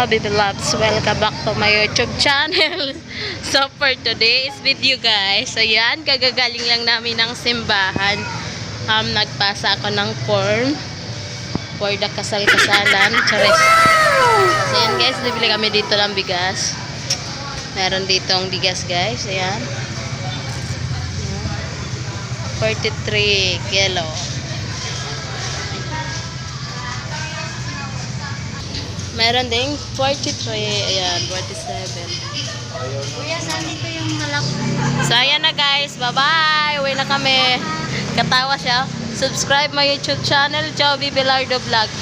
mga baby loves, welcome back to my YouTube channel. So for today's video guys, ayan, kagagaling lang namin ng simbahan. Nagpasa ako ng form for the kasal-kasalan. Charis. So ayan guys, bibili kami dito ng bigas. Meron ditong bigas guys, ayan. 43 kilo. Meron ding 43. Ayan, 47. Kuya, saan dito yung malaki? So, ayan na guys. Bye-bye. Uwi na kami. Katawa siya. Subscribe my YouTube channel, Joby Bilardo Vlog.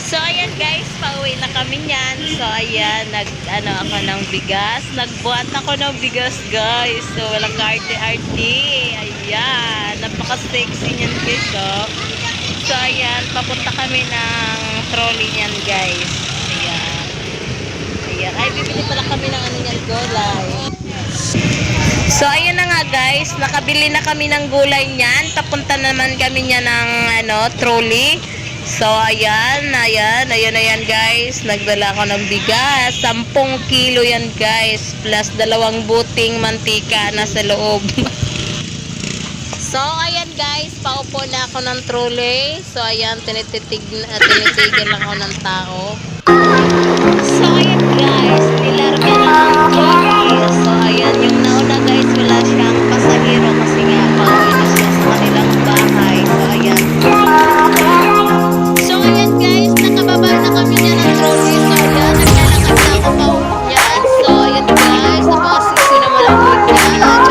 So, ayan guys. Pauwi na kami niyan. So, ayan. Nag-ano ako ng bigas. Nagbuhat ako ng bigas guys. So, walang arte-arte. Ayan. Napaka-sexy niyan guys. So, ayan. Papunta kami ng trolley niyan guys. Ayan. Ayan. Ay, bibili pala kami ng ano niyan, gulay. So, ayan na nga guys. Nakabili na kami ng gulay niyan. Papunta naman kami niyan ng trolley. So, ayan. Ayan guys. Nagdala ako ng bigas. 10 kilo yan guys. Plus 2 buting mantika na sa loob. So, ayan guys, paupo na ako ng trolley. So, ayan, tinitigan lang ako ng tao. So, ayan guys, nilarga na ng trolley. So, ayan, yung nauna guys, wala siyang pasahero kasi nga, pauwi na siya sa kanilang bahay. So, ayan. So, ayan guys, nakababa na kami niya ng trolley. So, ayan, naglalakad na ako pauwi niyan. So, ayan guys, napakasisi naman ang buhay niya.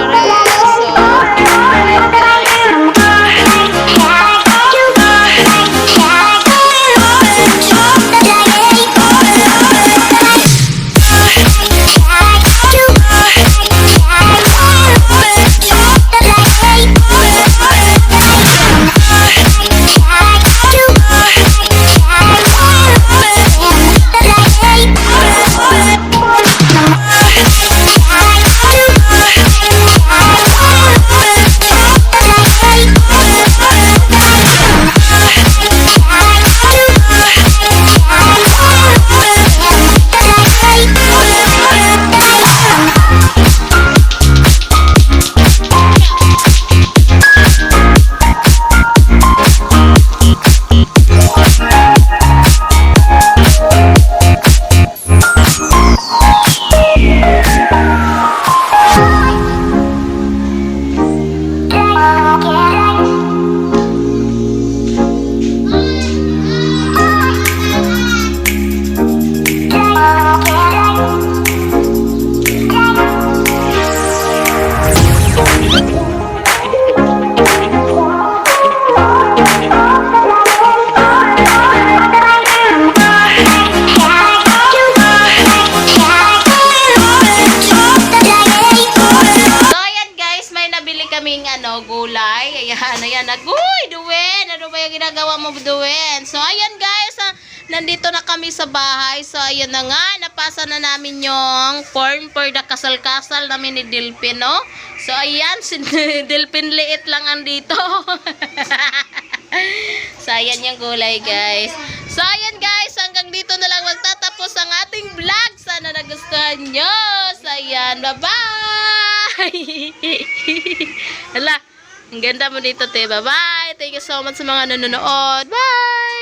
Charis. Gulay. Ayan. Uy, Duwen! Ano ba yung ginagawa mo, Duwen? So, ayan guys. Nandito na kami sa bahay. So, ayan na nga. Napasa na namin yung form for the kasal-kasal namin ni Dilpin, no? So, ayan. Si Dilpin liit lang andito. So, ayan yung gulay, guys. So, ayan guys. Hanggang dito na lang magtatapos ang ating vlog. Sana nagustuhan nyo. So, ayan. Bye-bye! Hala. Ang ganda mo dito, te. Bye-bye. Thank you so much sa mga nanonood. Bye!